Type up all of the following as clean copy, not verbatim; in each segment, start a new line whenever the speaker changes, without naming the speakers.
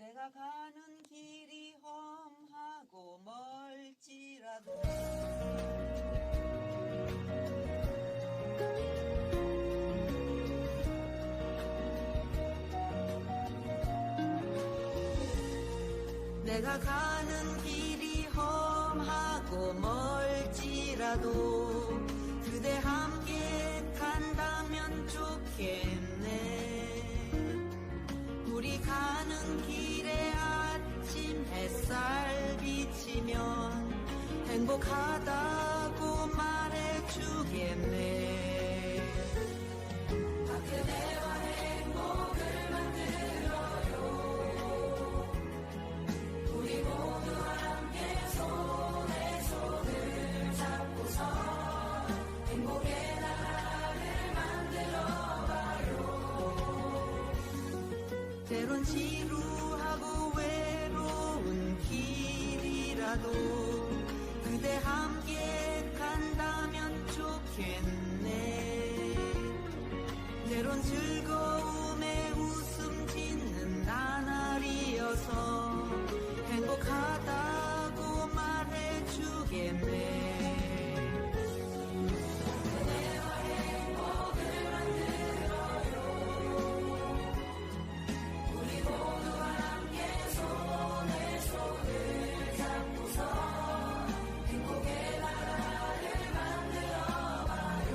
내가 가는 길이 험하고 멀지라도 내가 가는 길이 험하고 멀지라도 그대 함께 간다면 좋겠네. 우리 가는 길에 아침 햇살 비치면 행복하다고 말해주겠네. 그대와 행복을 만들어요. 우리 모두 함께 손에 손을 잡고서 행복의 나라를 만들어봐요. 때론 지루하고 외로운 길이라도 그대 함께 간다면 좋겠네. 때론 즐거움에 웃음 짓는 나날이어서 행복하다고 말해주겠네. 그대와 행복을 만들어요. 우리 모두 함께 손에 손을 잡고서 행복의 나라를 만들어봐요.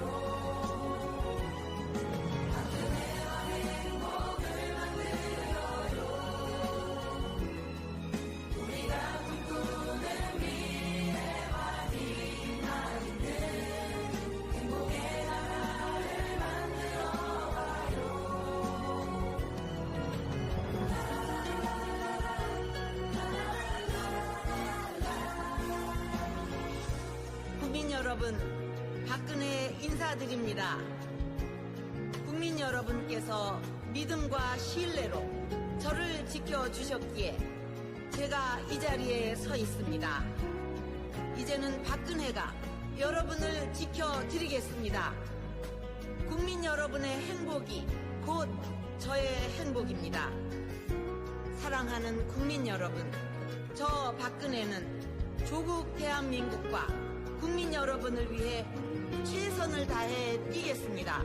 그대와 행복을 만들어요. 우리가 꿈꾸는 미래와 희망 있는 행복의 나라를 만들어봐요. 국민 여러분, 박근혜 인사드립니다. 국민 여러분께서 믿음과 신뢰로 저를 지켜주셨기에 제가 이 자리에 서 있습니다. 이제는 박근혜가 여러분을 지켜드리겠습니다. 국민 여러분의 행복이 곧 저의 행복입니다. 사랑하는 국민 여러분, 저 박근혜는 조국 대한민국과 국민 여러분을 위해 최선을 다해 뛰겠습니다.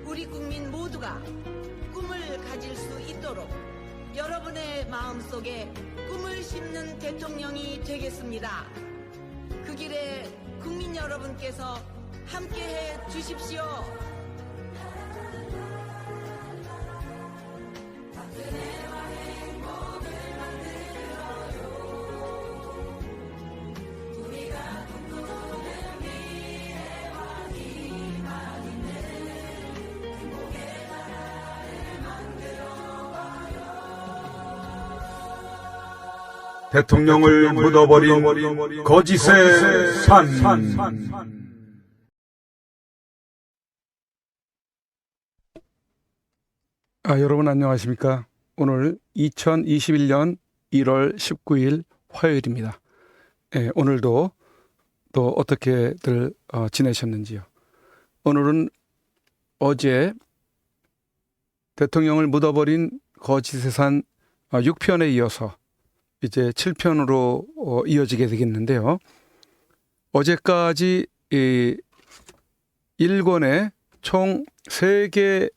우리 국민 모두가 꿈을 가질 수 있도록 여러분의 마음속에 꿈을 심는 대통령이 되겠습니다. 그 길에 국민 여러분께서 함께해 주십시오. 박근혜와 행복을 만들어요. 우리가 꿈꾸는 미래와 희망 있는 행복의 나라를 만들어봐요.
대통령을 묻어버린 거짓의 산. 여러분 안녕하십니까? 오늘 2021년 1월 19일 화요일입니다. 오늘도 또 어떻게들 지내셨는지요? 오늘은 어제 대통령을 묻어버린 거짓의 산 6편에 이어서 이제 7편으로 이어지게 되겠는데요. 어제까지 1권에 총 3개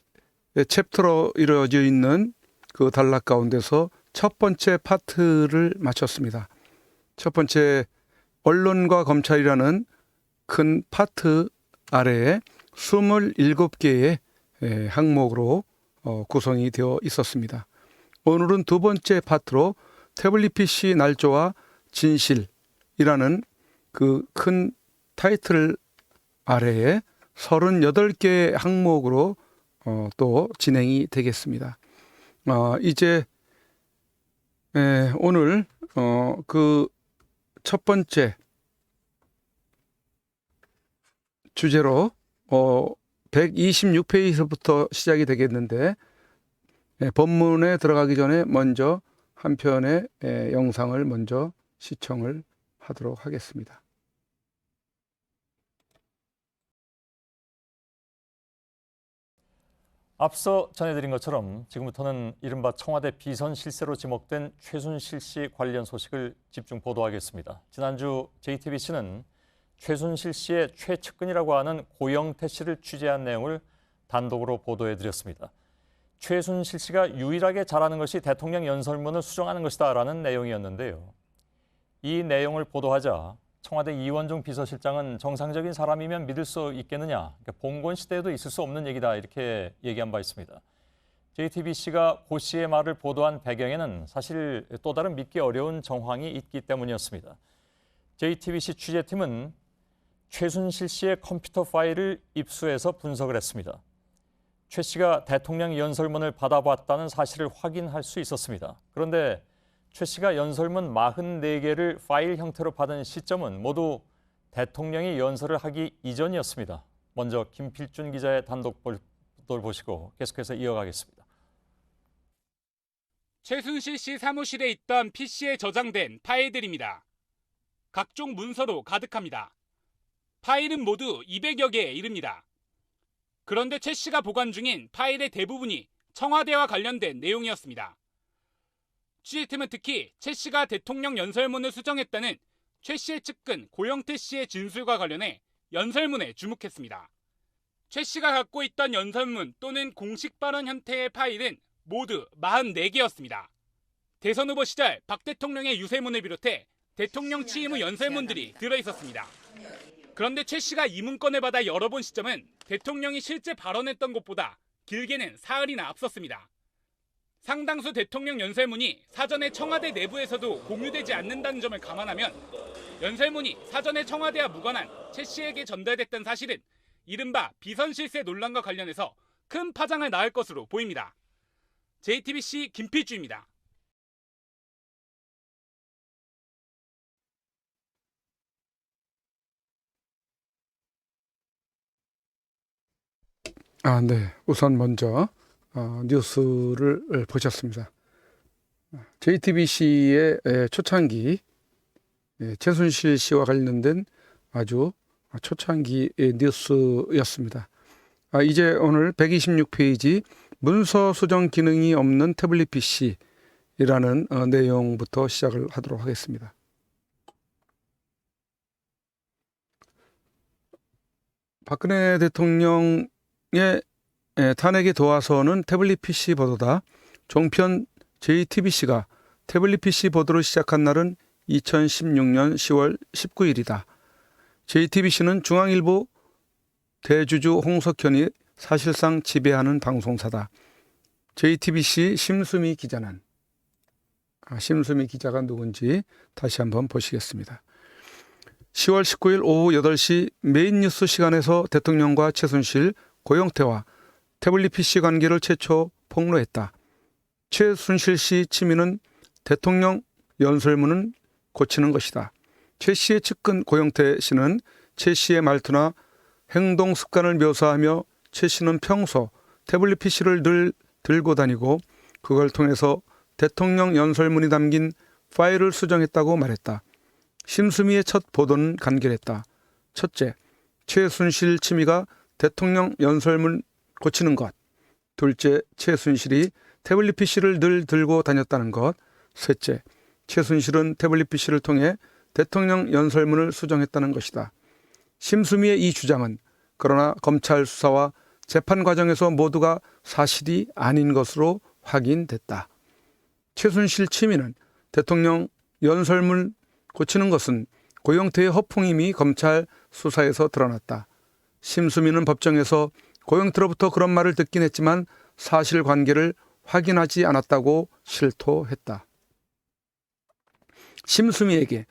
챕터로 이루어져 있는 그 단락 가운데서 첫 번째 파트를 마쳤습니다. 첫 번째 언론과 검찰이라는 큰 파트 아래에 27개의 항목으로 구성이 되어 있었습니다. 오늘은 두 번째 파트로 태블릿 PC 날조와 진실이라는 그 큰 타이틀 아래에 38개의 항목으로 또 진행이 되겠습니다. 이제 오늘 그 첫 번째 주제로 126페이지부터 시작이 되겠는데 본문에 들어가기 전에 먼저 한 편의 영상을 먼저 시청을 하도록 하겠습니다.
앞서 전해드린 것처럼 지금부터는 이른바 청와대 비선 실세로 지목된 최순실 씨 관련 소식을 집중 보도하겠습니다. 지난주 JTBC는 최순실 씨의 최측근이라고 하는 고영태 씨를 취재한 내용을 단독으로 보도해드렸습니다. 최순실 씨가 유일하게 잘하는 것이 대통령 연설문을 수정하는 것이다라는 내용이었는데요. 이 내용을 보도하자 청와대 이원종 비서실장은 정상적인 사람이면 믿을 수 있겠느냐, 봉건 시대에도 있을 수 없는 얘기다 이렇게 얘기한 바 있습니다. JTBC가 고 씨의 말을 보도한 배경에는 사실 또 다른 믿기 어려운 정황이 있기 때문이었습니다. JTBC 취재팀은 최순실 씨의 컴퓨터 파일을 입수해서 분석을 했습니다. 최 씨가 대통령 연설문을 받아봤다는 사실을 확인할 수 있었습니다. 그런데 최 씨가 연설문 44개를 파일 형태로 받은 시점은 모두 대통령이 연설을 하기 이전이었습니다. 먼저 김필준 기자의 단독 보도를 보시고 계속해서 이어가겠습니다.
최순실 씨 사무실에 있던 PC에 저장된 파일들입니다. 각종 문서로 가득합니다. 파일은 모두 200여 개에 이릅니다. 그런데 최 씨가 보관 중인 파일의 대부분이 청와대와 관련된 내용이었습니다. 취재팀은 특히 최 씨가 대통령 연설문을 수정했다는 최 씨의 측근 고영태 씨의 진술과 관련해 연설문에 주목했습니다. 최 씨가 갖고 있던 연설문 또는 공식 발언 형태의 파일은 모두 44개였습니다. 대선 후보 시절 박 대통령의 유세문을 비롯해 대통령 취임 후 연설문들이 들어있었습니다. 그런데 최 씨가 이 문건을 받아 열어본 시점은 대통령이 실제 발언했던 것보다 길게는 사흘이나 앞섰습니다. 상당수 대통령 연설문이 사전에 청와대 내부에서도 공유되지 않는다는 점을 감안하면 연설문이 사전에 청와대와 무관한 최 씨에게 전달됐던 사실은 이른바 비선 실세 논란과 관련해서 큰 파장을 낳을 것으로 보입니다. JTBC 김필주입니다.
네. 우선 먼저 뉴스를 보셨습니다. JTBC의 초창기 최순실 씨와 관련된 아주 초창기 뉴스였습니다. 이제 오늘 126페이지 문서 수정 기능이 없는 태블릿 PC라는 내용부터 시작을 하도록 하겠습니다. 박근혜 대통령의 탄핵에 도와서는 태블릿 PC 보도다. 종편 JTBC가 태블릿 PC 보도를 시작한 날은 2016년 10월 19일이다. JTBC는 중앙일보 대주주 홍석현이 사실상 지배하는 방송사다. JTBC 심수미 기자는 심수미 기자가 누군지 다시 한번 보시겠습니다. 10월 19일 오후 8시 메인 뉴스 시간에서 대통령과 최순실, 고영태와 태블릿 PC 관계를 최초 폭로했다. 최순실 씨 취미는 대통령 연설문은 고치는 것이다. 최 씨의 측근 고영태 씨는 최 씨의 말투나 행동 습관을 묘사하며 최 씨는 평소 태블릿 PC를 늘 들고 다니고 그걸 통해서 대통령 연설문이 담긴 파일을 수정했다고 말했다. 심수미의 첫 보도는 간결했다. 첫째, 최순실 취미가 대통령 연설문 고치는 것. 둘째, 최순실이 태블릿 PC를 늘 들고 다녔다는 것. 셋째, 최순실은 태블릿 PC를 통해 대통령 연설문을 수정했다는 것이다. 심수미의 이 주장은 그러나 검찰 수사와 재판 과정에서 모두가 사실이 아닌 것으로 확인됐다. 최순실 취미는 대통령 연설문 고치는 것은 고영태의 허풍임이 검찰 수사에서 드러났다. 심수미는 법정에서 고영태로부터 그런 말을 듣긴 했지만 사실관계를 확인하지 않았다고 실토했다. 심수미에게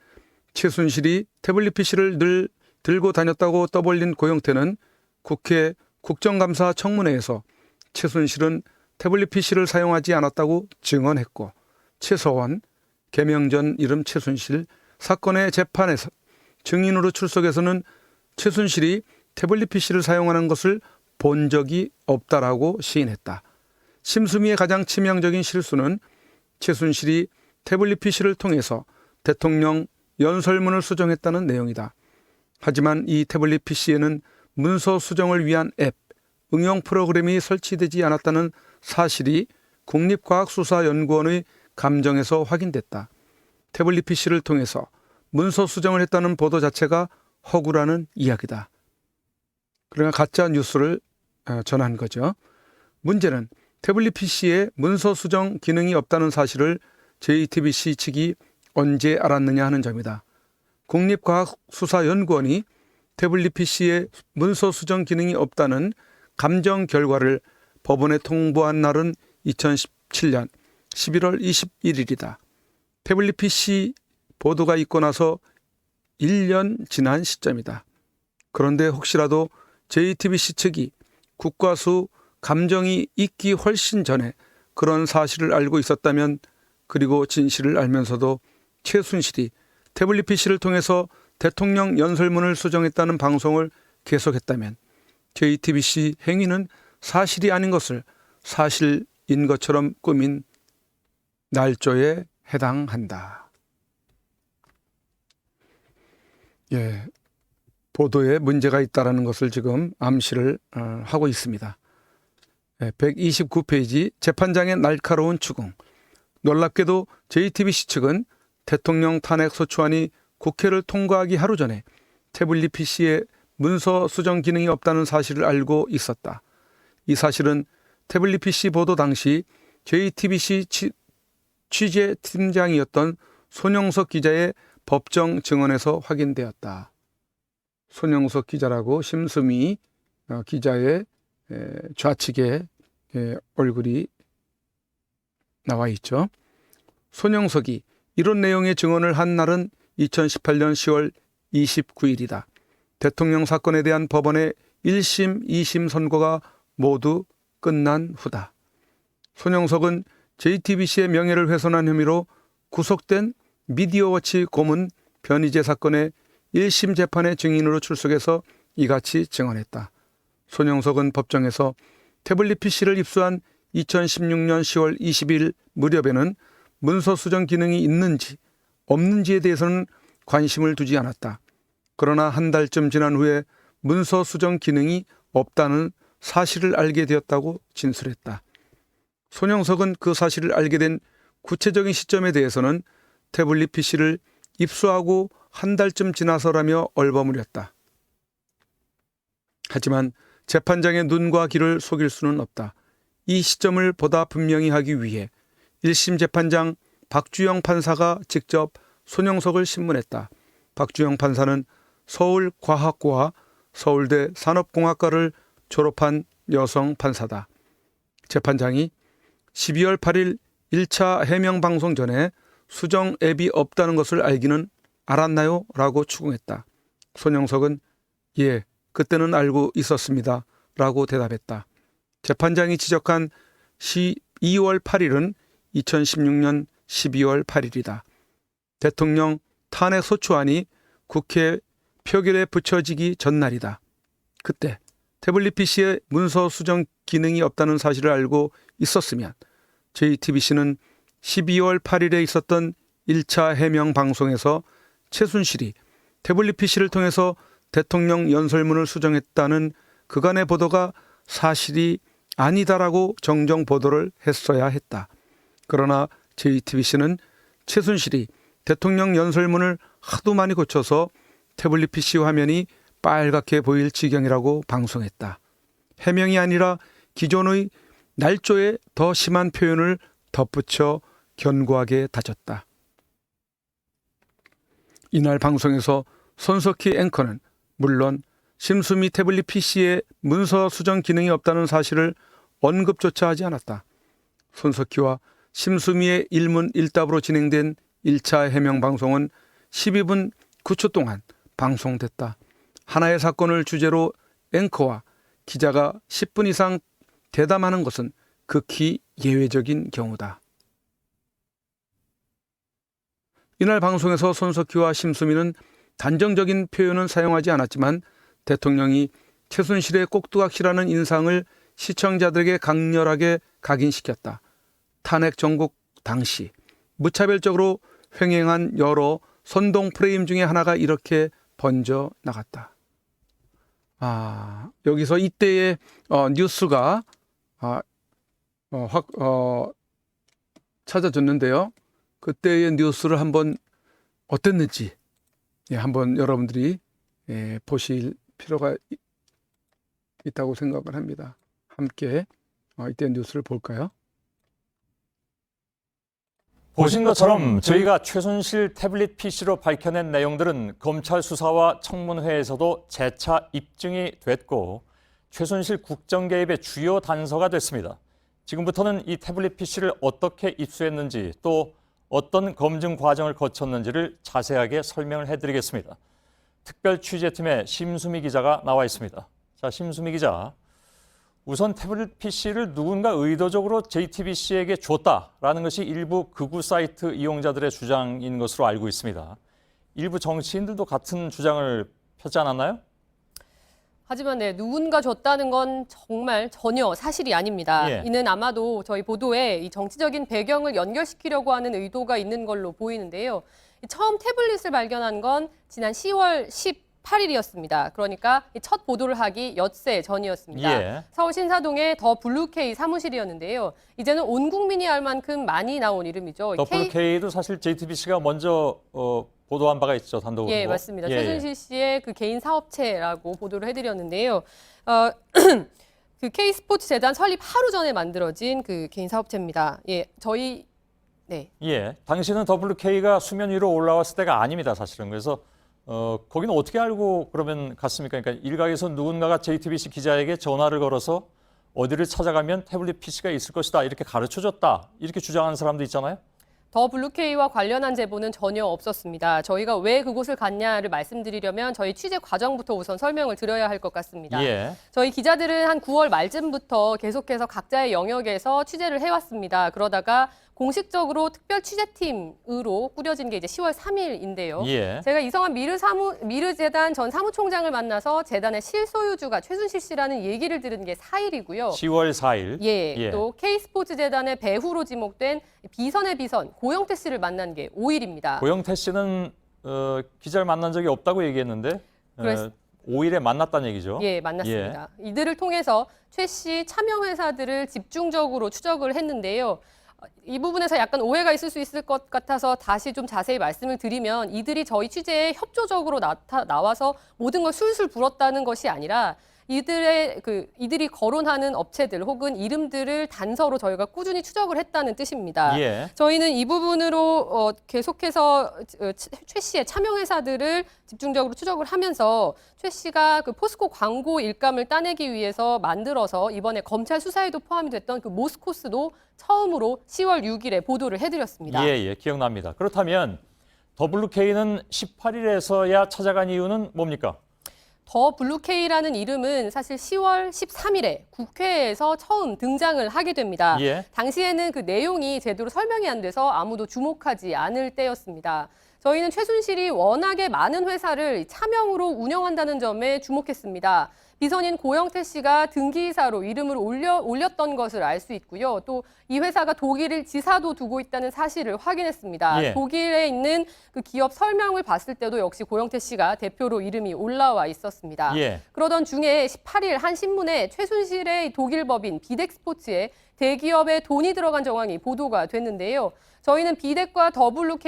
최순실이 태블릿 PC를 늘 들고 다녔다고 떠벌린 고영태는 국회 국정감사 청문회에서 최순실은 태블릿 PC를 사용하지 않았다고 증언했고 최서원, 개명 전 이름 최순실 사건의 재판에서 증인으로 출석해서는 최순실이 태블릿 PC를 사용하는 것을 본 적이 없다라고 시인했다. 심수미의 가장 치명적인 실수는 최순실이 태블릿 PC를 통해서 대통령 연설문을 수정했다는 내용이다. 하지만 이 태블릿 PC에는 문서 수정을 위한 앱 응용 프로그램이 설치되지 않았다는 사실이 국립과학수사연구원의 감정에서 확인됐다. 태블릿 PC를 통해서 문서 수정을 했다는 보도 자체가 허구라는 이야기다. 그러니까 가짜 뉴스를 전한 거죠. 문제는 태블릿 PC에 문서 수정 기능이 없다는 사실을 JTBC 측이 언제 알았느냐 하는 점이다. 국립과학수사연구원이 태블릿 PC에 문서 수정 기능이 없다는 감정 결과를 법원에 통보한 날은 2017년 11월 21일이다. 태블릿 PC 보도가 있고 나서 1년 지난 시점이다. 그런데 혹시라도 JTBC 측이 국과수 감정이 있기 훨씬 전에 그런 사실을 알고 있었다면, 그리고 진실을 알면서도 최순실이 태블릿 PC를 통해서 대통령 연설문을 수정했다는 방송을 계속했다면 JTBC 행위는 사실이 아닌 것을 사실인 것처럼 꾸민 날조에 해당한다. 보도에 문제가 있다는 것을 지금 암시를 하고 있습니다. 129페이지 재판장의 날카로운 추궁. 놀랍게도 JTBC 측은 대통령 탄핵 소추안이 국회를 통과하기 하루 전에 태블릿 PC에 문서 수정 기능이 없다는 사실을 알고 있었다. 이 사실은 태블릿 PC 보도 당시 JTBC 취재팀장이었던 손영석 기자의 법정 증언에서 확인되었다. 손영석 기자라고 심수미 기자의 좌측에 얼굴이 나와 있죠. 손영석이 이런 내용의 증언을 한 날은 2018년 10월 29일이다. 대통령 사건에 대한 법원의 1심, 2심 선고가 모두 끝난 후다. 손영석은 JTBC의 명예를 훼손한 혐의로 구속된 미디어워치 고문 변희재 사건의 1심 재판의 증인으로 출석해서 이같이 증언했다. 손영석은 법정에서 태블릿 PC를 입수한 2016년 10월 20일 무렵에는 문서 수정 기능이 있는지 없는지에 대해서는 관심을 두지 않았다. 그러나 한 달쯤 지난 후에 문서 수정 기능이 없다는 사실을 알게 되었다고 진술했다. 손영석은 그 사실을 알게 된 구체적인 시점에 대해서는 태블릿 PC를 입수하고 한 달쯤 지나서라며 얼버무렸다. 하지만 재판장의 눈과 귀를 속일 수는 없다. 이 시점을 보다 분명히 하기 위해 1심 재판장 박주영 판사가 직접 손영석을 신문했다. 박주영 판사는 서울과학고와 서울대 산업공학과를 졸업한 여성 판사다. 재판장이 12월 8일 1차 해명 방송 전에 수정 앱이 없다는 것을 알기는 알았나요? 라고 추궁했다. 손영석은 예, 그때는 알고 있었습니다. 라고 대답했다. 재판장이 지적한 2월 8일은 2016년 12월 8일이다. 대통령 탄핵 소추안이 국회 표결에 붙여지기 전날이다. 그때 태블릿 PC에 문서 수정 기능이 없다는 사실을 알고 있었으면 JTBC는 12월 8일에 있었던 1차 해명 방송에서 최순실이 태블릿 PC를 통해서 대통령 연설문을 수정했다는 그간의 보도가 사실이 아니다라고 정정 보도를 했어야 했다. 그러나 JTBC는 최순실이 대통령 연설문을 하도 많이 고쳐서 태블릿 PC 화면이 빨갛게 보일 지경이라고 방송했다. 해명이 아니라 기존의 날조에 더 심한 표현을 덧붙여 견고하게 다졌다. 이날 방송에서 손석희 앵커는 물론 심수미 태블릿 PC에 문서 수정 기능이 없다는 사실을 언급조차 하지 않았다. 손석희와 심수미의 일문일답으로 진행된 1차 해명 방송은 12분 9초 동안 방송됐다. 하나의 사건을 주제로 앵커와 기자가 10분 이상 대담하는 것은 극히 예외적인 경우다. 이날 방송에서 손석희와 심수미는 단정적인 표현은 사용하지 않았지만 대통령이 최순실의 꼭두각시라는 인상을 시청자들에게 강렬하게 각인시켰다. 탄핵 정국 당시 무차별적으로 횡행한 여러 선동 프레임 중에 하나가 이렇게 번져 나갔다. 여기서 이때의 뉴스가 찾아줬는데요. 그때의 뉴스를 한번 어땠는지 한번 여러분들이 보실 필요가 있다고 생각을 합니다. 함께 이때 뉴스를 볼까요?
보신 것처럼 저희가 최순실 태블릿 PC로 밝혀낸 내용들은 검찰 수사와 청문회에서도 재차 입증이 됐고 최순실 국정 개입의 주요 단서가 됐습니다. 지금부터는 이 태블릿 PC를 어떻게 입수했는지 또 어떤 검증 과정을 거쳤는지를 자세하게 설명을 해드리겠습니다. 특별 취재팀의 심수미 기자가 나와 있습니다. 자, 심수미 기자. 우선 태블릿 PC를 누군가 의도적으로 JTBC에게 줬다라는 것이 일부 극우 사이트 이용자들의 주장인 것으로 알고 있습니다. 일부 정치인들도 같은 주장을 펴지 않았나요?
하지만 누군가 줬다는 건 정말 전혀 사실이 아닙니다.
예.
이는 아마도 저희 보도에 이 정치적인 배경을 연결시키려고 하는 의도가 있는 걸로 보이는데요. 처음 태블릿을 발견한 건 지난 10월 18일이었습니다. 그러니까 첫 보도를 하기 엿새 전이었습니다.
예.
서울 신사동의 더 블루케이 사무실이었는데요. 이제는 온 국민이 알 만큼 많이 나온 이름이죠.
더 블루케이도 사실 JTBC가 먼저 보도한 바가 있죠, 단독으로.
예, 맞습니다.
예.
최순실 씨의 그 개인 사업체라고 보도를 해드렸는데요. 그 K스포츠 재단 설립 하루 전에 만들어진 그 개인 사업체입니다. 예,
예, 당시는 WK가 수면 위로 올라왔을 때가 아닙니다, 사실은. 그래서 거기는 어떻게 알고 그러면 갔습니까? 그러니까 일각에서 누군가가 JTBC 기자에게 전화를 걸어서 어디를 찾아가면 태블릿 PC가 있을 것이다 이렇게 가르쳐줬다 이렇게 주장하는 사람도 있잖아요.
더 블루케이와 관련한 제보는 전혀 없었습니다. 저희가 왜 그곳을 갔냐를 말씀드리려면 저희 취재 과정부터 우선 설명을 드려야 할 것 같습니다.
예.
저희 기자들은 한 9월 말쯤부터 계속해서 각자의 영역에서 취재를 해왔습니다. 그러다가 공식적으로 특별 취재팀으로 꾸려진 게 이제 10월 3일인데요.
예.
제가 이성한 미르재단 전 사무총장을 만나서 재단의 실소유주가 최순실 씨라는 얘기를 들은 게 4일이고요.
10월 4일.
예, 또 K스포츠 재단의 배후로 지목된 비선의 비선 고영태 씨를 만난 게 5일입니다.
고영태 씨는 기자를 만난 적이 없다고 얘기했는데 5일에 만났다는 얘기죠.
예, 만났습니다. 이들을 통해서 최 씨 참여 회사들을 집중적으로 추적을 했는데요. 이 부분에서 약간 오해가 있을 수 있을 것 같아서 다시 좀 자세히 말씀을 드리면 이들이 저희 취재에 협조적으로 나와서 모든 걸 술술 불었다는 것이 아니라 이들이 거론하는 업체들 혹은 이름들을 단서로 저희가 꾸준히 추적을 했다는 뜻입니다.
예.
저희는 이 부분으로 계속해서 최 씨의 참여 회사들을 집중적으로 추적을 하면서 최 씨가 그 포스코 광고 일감을 따내기 위해서 만들어서 이번에 검찰 수사에도 포함이 됐던 그 모스코스도 처음으로 10월 6일에 보도를 해드렸습니다.
예, 기억납니다. 그렇다면 WK는 18일에서야 찾아간 이유는 뭡니까?
더 블루케이라는 이름은 사실 10월 13일에 국회에서 처음 등장을 하게 됩니다.
예.
당시에는 그 내용이 제대로 설명이 안 돼서 아무도 주목하지 않을 때였습니다. 저희는 최순실이 워낙에 많은 회사를 차명으로 운영한다는 점에 주목했습니다. 비선인 고영태 씨가 등기이사로 이름을 올렸던 것을 알 수 있고요. 또 이 회사가 독일을 지사도 두고 있다는 사실을 확인했습니다.
예.
독일에 있는 그 기업 설명을 봤을 때도 역시 고영태 씨가 대표로 이름이 올라와 있었습니다.
예.
그러던 중에 18일 한 신문에 최순실의 독일 법인 비덱스포츠에 대기업에 돈이 들어간 정황이 보도가 됐는데요. 저희는 비덱과
더 블루케이.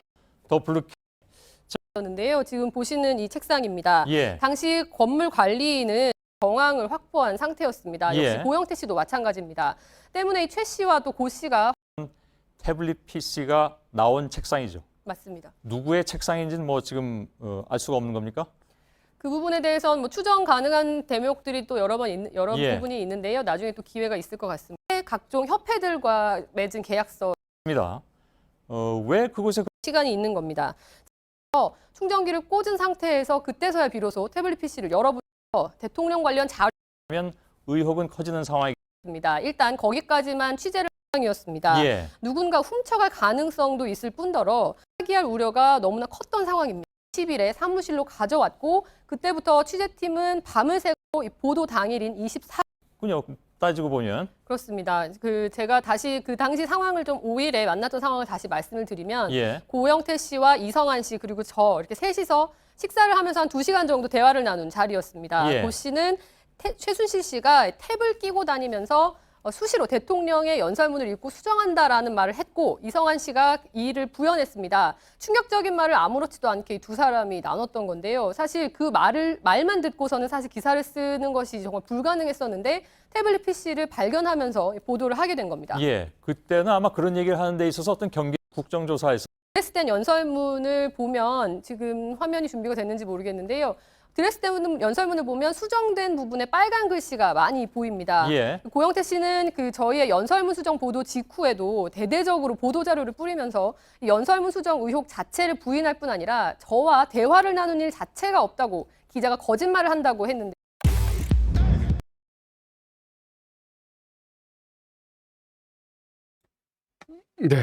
더블루케이였는데요. 지금 보시는 이 책상입니다.
예.
당시 건물 관리인은 정황을 확보한 상태였습니다. 역시
예.
고영태 씨도 마찬가지입니다. 때문에 이 최 씨와 또 고 씨가
태블릿 PC가 나온 책상이죠.
맞습니다.
누구의 책상인지는 뭐 지금 알 수가 없는 겁니까?
그 부분에 대해서는 뭐 추정 가능한 대목들이 또 여러
예.
부분이 있는데요. 나중에 또 기회가 있을 것 같습니다. 각종 협회들과 맺은 계약서
입니다. 왜 그곳에
시간이 있는 겁니다. 충전기를 꽂은 상태에서 그때서야 비로소 태블릿 PC를 열어보면서 대통령 관련
그러면 의혹은 커지는 상황이.
자료입니다. 일단 거기까지만 취재를 상황이었습니다.
예.
누군가 훔쳐갈 가능성도 있을 뿐더러 사기할 우려가 너무나 컸던 상황입니다. 10일에 사무실로 가져왔고 그때부터 취재팀은 밤을 새고 보도 당일인 24일군요.
따지고 보면
그렇습니다. 제가 다시 그 당시 상황을 좀 5일에 만났던 상황을 다시 말씀을 드리면
예.
고영태 씨와 이성한 씨 그리고 저 이렇게 셋이서 식사를 하면서 한 2시간 정도 대화를 나눈 자리였습니다.
예.
고 씨는 최순실 씨가 탭을 끼고 다니면서 수시로 대통령의 연설문을 읽고 수정한다라는 말을 했고 이성한 씨가 이를 부연했습니다. 충격적인 말을 아무렇지도 않게 이 두 사람이 나눴던 건데요. 사실 그 말만 듣고서는 사실 기사를 쓰는 것이 정말 불가능했었는데 태블릿 PC를 발견하면서 보도를 하게 된 겁니다.
예, 그때는 아마 그런 얘기를 하는 데 있어서 어떤 경기 국정조사에서
드레스덴 연설문을 보면 지금 화면이 준비가 됐는지 모르겠는데요. 드레스덴 연설문을 보면 수정된 부분에 빨간 글씨가 많이 보입니다.
예.
고영태 씨는 그 저희의 연설문 수정 보도 직후에도 대대적으로 보도 자료를 뿌리면서 이 연설문 수정 의혹 자체를 부인할 뿐 아니라 저와 대화를 나눈 일 자체가 없다고 기자가 거짓말을 한다고 했는데
네.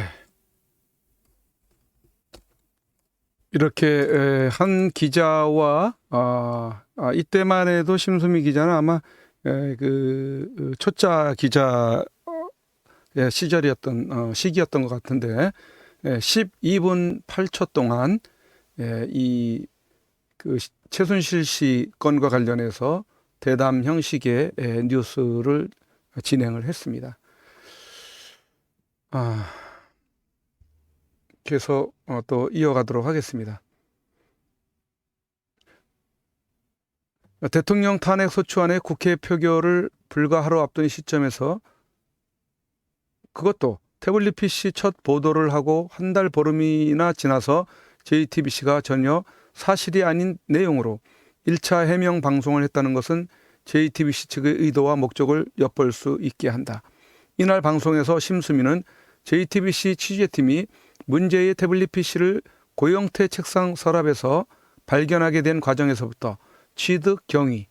이렇게 한 기자와 이때만 해도 심수미 기자는 아마 그 초짜 기자 시기였던 것 같은데 12분 8초 동안 이 그 최순실 씨 건과 관련해서 대담 형식의 뉴스를 진행을 했습니다. 계속 또 이어가도록 하겠습니다. 대통령 탄핵 소추안의 국회 표결을 불과 하루 앞둔 시점에서 그것도 태블릿 PC 첫 보도를 하고 한 달 보름이나 지나서 JTBC가 전혀 사실이 아닌 내용으로 1차 해명 방송을 했다는 것은 JTBC 측의 의도와 목적을 엿볼 수 있게 한다. 이날 방송에서 심수미는 JTBC 취재팀이 문제의 태블릿 PC를 고영태 책상 서랍에서 발견하게 된 과정에서부터 취득 경위,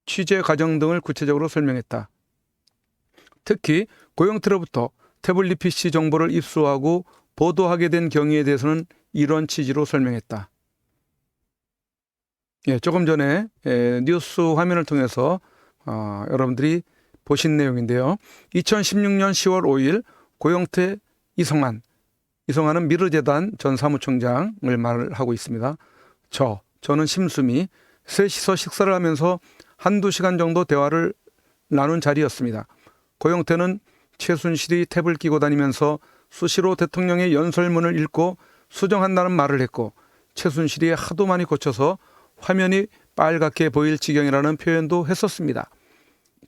취재 과정 등을 구체적으로 설명했다. 특히 고영태로부터 태블릿 PC 정보를 입수하고 보도하게 된 경위에 대해서는 이런 취지로 설명했다. 조금 전에 뉴스 화면을 통해서 여러분들이 보신 내용인데요. 2016년 10월 5일 고영태 이성한은 미르재단 전 사무총장을 말하고 있습니다. 저는 심수미 셋이서 식사를 하면서 한두 시간 정도 대화를 나눈 자리였습니다. 고영태는 최순실이 탭을 끼고 다니면서 수시로 대통령의 연설문을 읽고 수정한다는 말을 했고 최순실이 하도 많이 고쳐서 화면이 빨갛게 보일 지경이라는 표현도 했었습니다.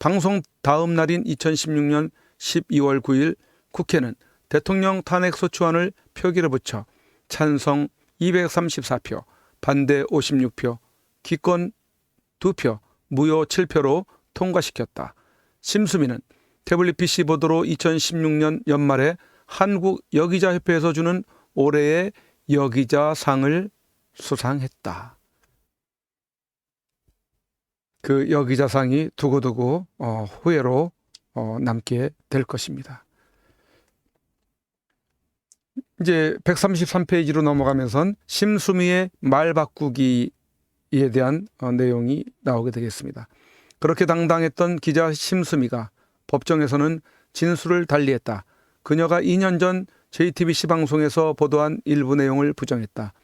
방송 다음 날인 2016년 12월 9일 국회는 대통령 탄핵소추안을 표결에 붙여 찬성 234표, 반대 56표, 기권 2표, 무효 7표로 통과시켰다. 심수미는 태블릿 PC 보도로 2016년 연말에 한국 여기자협회에서 주는 올해의 여기자상을 수상했다. 그 여기자상이 두고두고 후회로 남게 될 것입니다. 이제 133페이지로 넘어가면선 심수미의 말 바꾸기에 대한 내용이 나오게 되겠습니다. 그렇게 당당했던 기자 심수미가 법정에서는 진술을 달리했다. 그녀가 2년 전 JTBC 방송에서 보도한 일부 내용을 부정했다.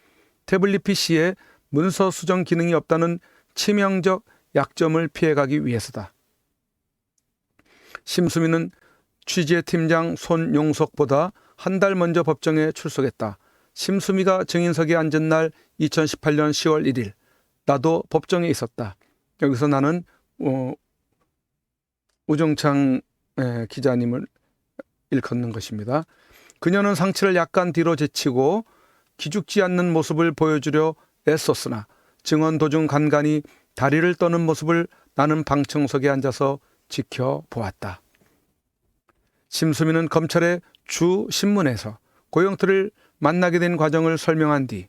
태블릿 PC에 문서 수정 기능이 없다는 치명적 약점을 피해가기 위해서다. 심수미는 취재팀장 손용석보다 한 달 먼저 법정에 출석했다. 심수미가 증인석에 앉은 날 2018년 10월 1일 나도 법정에 있었다. 여기서 나는 우정창 기자님을 일컫는 것입니다. 그녀는 상체를 약간 뒤로 제치고 기죽지 않는 모습을 보여주려 애썼으나 증언 도중 간간히 다리를 떠는 모습을 나는 방청석에 앉아서 지켜보았다. 심수미는 검찰의 주 신문에서 고영태를 만나게 된 과정을 설명한 뒤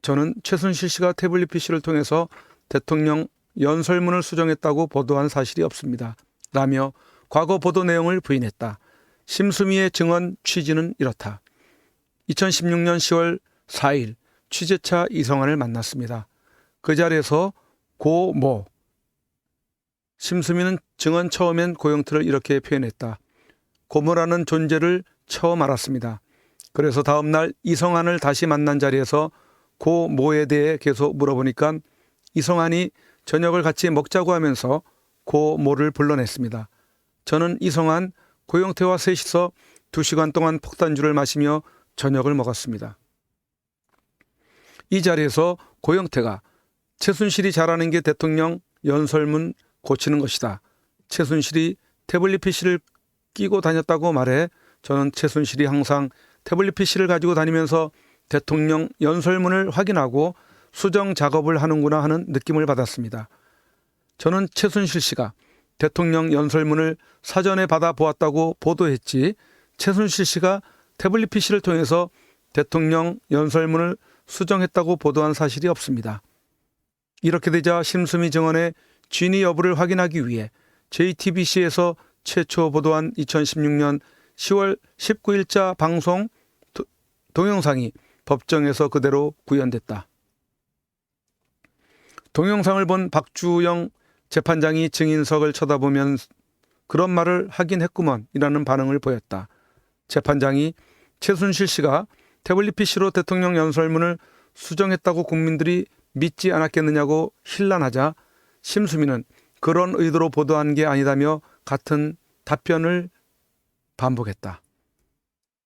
저는 최순실 씨가 태블릿 PC를 통해서 대통령 연설문을 수정했다고 보도한 사실이 없습니다. 라며 과거 보도 내용을 부인했다. 심수미의 증언 취지는 이렇다. 2016년 10월 4일 취재차 이성한을 만났습니다. 그 자리에서 고모 심수미는 증언 처음엔 고영태를 이렇게 표현했다. 고모라는 존재를 처음 알았습니다. 그래서 다음 날 이성한을 다시 만난 자리에서 고 모에 대해 계속 물어보니까 이성환이 저녁을 같이 먹자고 하면서 고 모를 불러냈습니다. 저는 이성환, 고영태와 셋이서 2시간 동안 폭탄주를 마시며 저녁을 먹었습니다. 이 자리에서 고영태가 최순실이 잘하는 게 대통령 연설문 고치는 것이다. 최순실이 태블릿 PC를 끼고 다녔다고 말해 저는 최순실이 항상 태블릿 PC를 가지고 다니면서 대통령 연설문을 확인하고 수정 작업을 하는구나 하는 느낌을 받았습니다. 저는 최순실 씨가 대통령 연설문을 사전에 받아 보았다고 보도했지 최순실 씨가 태블릿 PC를 통해서 대통령 연설문을 수정했다고 보도한 사실이 없습니다. 이렇게 되자 심수미 증언의 진위 여부를 확인하기 위해 JTBC에서 최초 보도한 2016년 10월 19일자 방송 동영상이 법정에서 그대로 구현됐다. 동영상을 본 박주영 재판장이 증인석을 쳐다보면 그런 말을 하긴 했구먼 이라는 반응을 보였다. 재판장이 최순실 씨가 태블릿 PC로 대통령 연설문을 수정했다고 국민들이 믿지 않았겠느냐고 hir난하자 심수미는 그런 의도로 보도한 게 아니다며 같은 답변을 반복했다.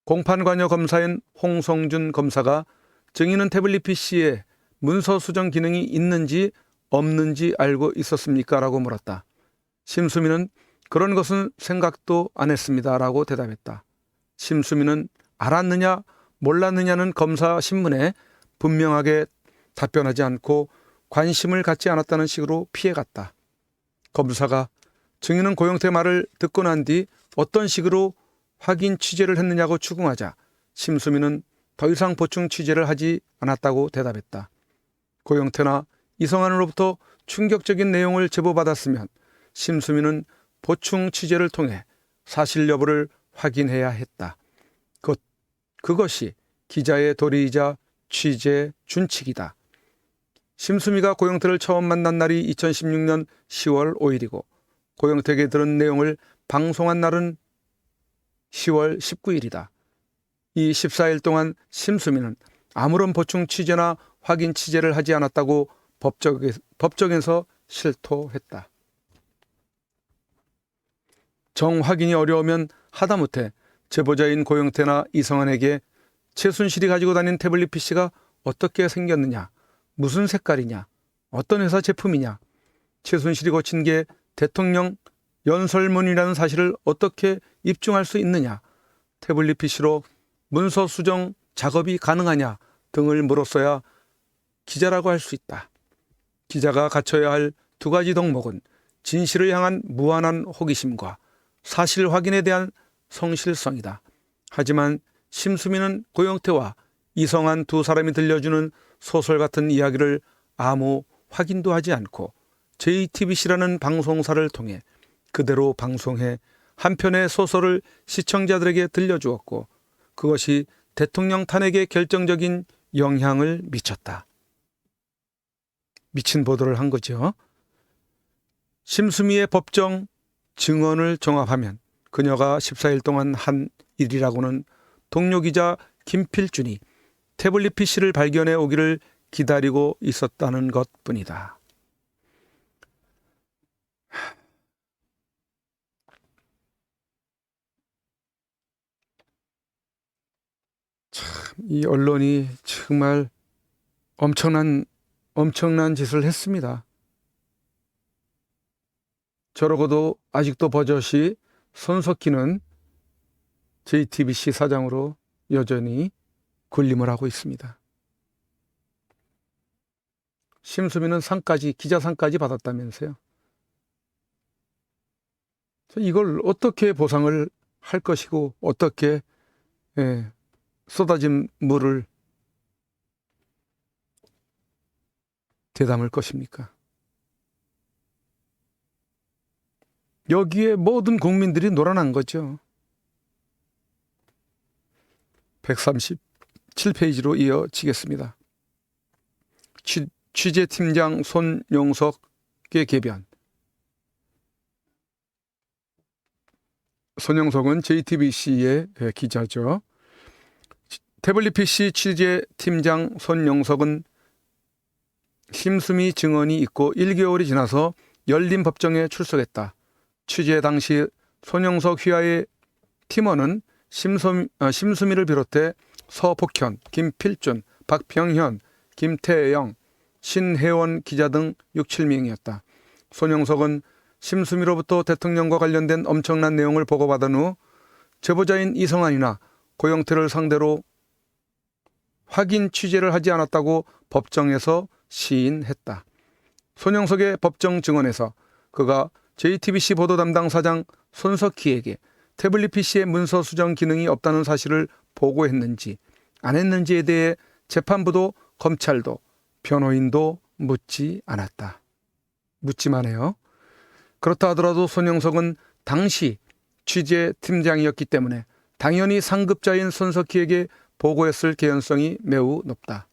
공판관여 검사인 홍성준 검사가 증인은 태블릿 PC에 문서 수정 기능이 있는지 없는지 알고 있었습니까? 라고 물었다. 심수미는 그런 것은 생각도 안 했습니다. 라고 대답했다. 심수미는 알았느냐 몰랐느냐는 검사 신문에 분명하게 답변하지 않고 관심을 갖지 않았다는 식으로 피해갔다. 검사가 증인은 고영태 말을 듣고 난 뒤 어떤 식으로 확인 취재를 했느냐고 추궁하자 심수미는 더 이상 보충 취재를 하지 않았다고 대답했다. 고영태나 이성환으로부터 충격적인 내용을 제보받았으면 심수미는 보충 취재를 통해 사실 여부를 확인해야 했다. 그것이 기자의 도리이자 취재 준칙이다. 심수미가 고영태를 처음 만난 날이 2016년 10월 5일이고 고영태에게 들은 내용을 방송한 날은 10월 19일이다. 이 14일 동안 심수미는 아무런 보충 취재나 확인 취재를 하지 않았다고 법정에서 실토했다. 정확인이 어려우면 하다못해 제보자인 고영태나 이성환에게 최순실이 가지고 다닌 태블릿 PC가 어떻게 생겼느냐, 무슨 색깔이냐, 어떤 회사 제품이냐, 최순실이 고친 게 대통령 연설문이라는 사실을 어떻게 입증할 수 있느냐, 태블릿 PC로 문서 수정 작업이 가능하냐 등을 물었어야 기자라고 할 수 있다. 기자가 갖춰야 할 두 가지 덕목은 진실을 향한 무한한 호기심과 사실 확인에 대한 성실성이다. 하지만 심수미는 고영태와 이성환 두 사람이 들려주는 소설 같은 이야기를 아무 확인도 하지 않고 JTBC라는 방송사를 통해 그대로 방송해 한 편의 소설을 시청자들에게 들려주었고 그것이 대통령 탄핵에 결정적인 영향을 미쳤다. 미친 보도를 한 거죠. 심수미의 법정 증언을 종합하면 그녀가 14일 동안 한 일이라고는 동료 기자 김필준이 태블릿 PC를 발견해 오기를 기다리고 있었다는 것뿐이다. 참, 이 언론이 정말 엄청난 짓을 했습니다. 저러고도 아직도 버젓이 손석희는 JTBC 사장으로 여전히 군림을 하고 있습니다. 심수미는 기자상까지 받았다면서요. 이걸 어떻게 보상을 할 것이고 어떻게 쏟아진 물을 되담을 것입니까? 여기에 모든 국민들이 놀아난 거죠. 137페이지로 이어지겠습니다. 취재팀장 손용석의 개변. 손용석은 JTBC의 기자죠. 태블릿 PC 취재팀장 손용석은 심수미 증언이 있고 1개월이 지나서 열린 법정에 출석했다. 취재 당시 손용석 휘하의 팀원은 심수미를 비롯해 서복현, 김필준, 박병현, 김태영, 신혜원 기자 등 6, 7명이었다. 손용석은 심수미로부터 대통령과 관련된 엄청난 내용을 보고받은 후 제보자인 이성환이나 고영태를 상대로 확인 취재를 하지 않았다고 법정에서 시인했다. 손용석의 법정 증언에서 그가 JTBC 보도 담당 사장 손석희에게 태블릿 PC의 문서 수정 기능이 없다는 사실을 보고했는지 안 했는지에 대해 재판부도 검찰도 변호인도 묻지 않았다. 묻지만 해요. 그렇다 하더라도 손용석은 당시 취재팀장이었기 때문에 당연히 상급자인 손석희에게 보고했을 개연성이 매우 높다.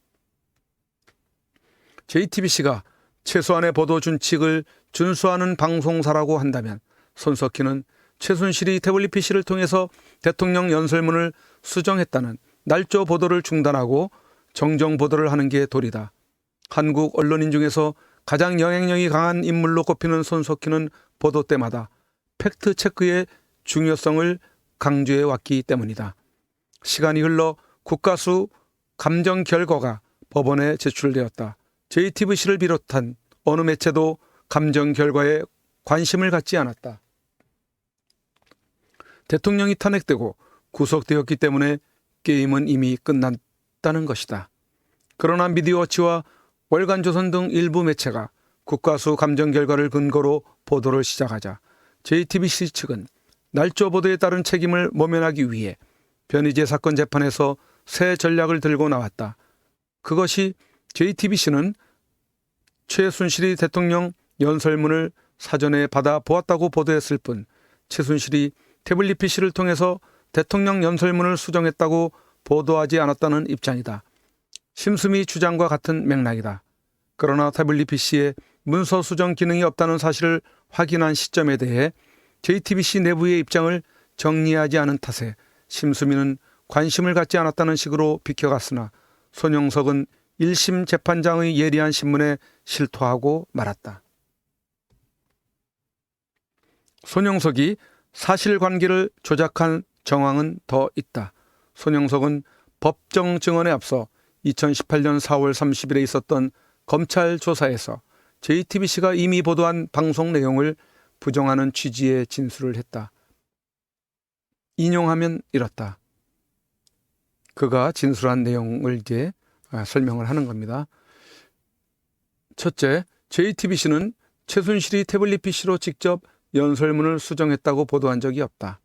JTBC가 최소한의 보도 준칙을 준수하는 방송사라고 한다면 손석희는 최순실이 태블릿 PC를 통해서 대통령 연설문을 수정했다는 날조 보도를 중단하고 정정 보도를 하는 게 도리다. 한국 언론인 중에서 가장 영향력이 강한 인물로 꼽히는 손석희는 보도 때마다 팩트체크의 중요성을 강조해 왔기 때문이다. 시간이 흘러 국가수 감정 결과가 법원에 제출되었다. JTBC를 비롯한 어느 매체도 감정 결과에 관심을 갖지 않았다. 대통령이 탄핵되고 구속되었기 때문에 게임은 이미 끝났다는 것이다. 그러나 미디어워치와 월간조선 등 일부 매체가 국가수 감정 결과를 근거로 보도를 시작하자 JTBC 측은 날조 보도에 따른 책임을 모면하기 위해 변희재 사건 재판에서 새 전략을 들고 나왔다. 그것이 JTBC는 최순실이 대통령 연설문을 사전에 받아 보았다고 보도했을 뿐 최순실이 태블릿 PC를 통해서 대통령 연설문을 수정했다고 보도하지 않았다는 입장이다. 심수미 주장과 같은 맥락이다. 그러나 태블릿 PC에 문서 수정 기능이 없다는 사실을 확인한 시점에 대해 JTBC 내부의 입장을 정리하지 않은 탓에 심수미는 관심을 갖지 않았다는 식으로 비켜갔으나 손용석은 1심 재판장의 예리한 신문에 실토하고 말았다. 손용석이 사실관계를 조작한 정황은 더 있다. 손용석은 법정 증언에 앞서 2018년 4월 30일에 있었던 검찰 조사에서 JTBC가 이미 보도한 방송 내용을 부정하는 취지의 진술을 했다. 인용하면 이렇다. 그가 진술한 내용을 이제 설명을 하는 겁니다. 첫째, JTBC는 최순실이 태블릿 PC로 직접 연설문을 수정했다고 보도한 적이 없다.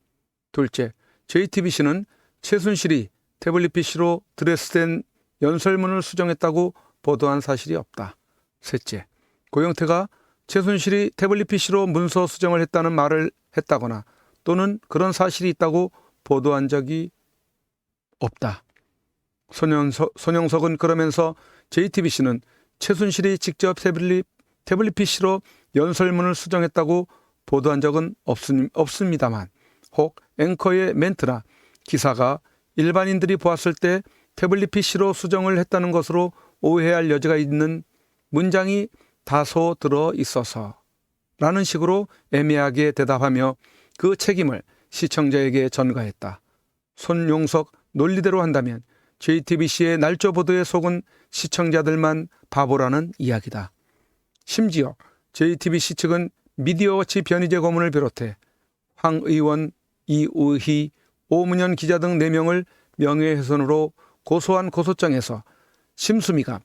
둘째, JTBC는 최순실이 태블릿 PC로 드레스된 연설문을 수정했다고 보도한 사실이 없다. 셋째, 고영태가 최순실이 태블릿 PC로 문서 수정을 했다는 말을 했다거나 또는 그런 사실이 있다고 보도한 적이 없다. 손용석은 그러면서 JTBC는 최순실이 직접 태블릿 PC로 연설문을 수정했다고 보도한 적은 없습니다만 혹 앵커의 멘트나 기사가 일반인들이 보았을 때 태블릿 PC로 수정을 했다는 것으로 오해할 여지가 있는 문장이 다소 들어 있어서 라는 식으로 애매하게 대답하며 그 책임을 시청자에게 전가했다. 손용석 논리대로 한다면 JTBC의 날조 보도에 속은 시청자들만 바보라는 이야기다. 심지어 JTBC 측은 미디어워치 변희재 고문을 비롯해 황 의원, 이우희, 오문현 기자 등 4명을 명예훼손으로 고소한 고소장에서 심수미가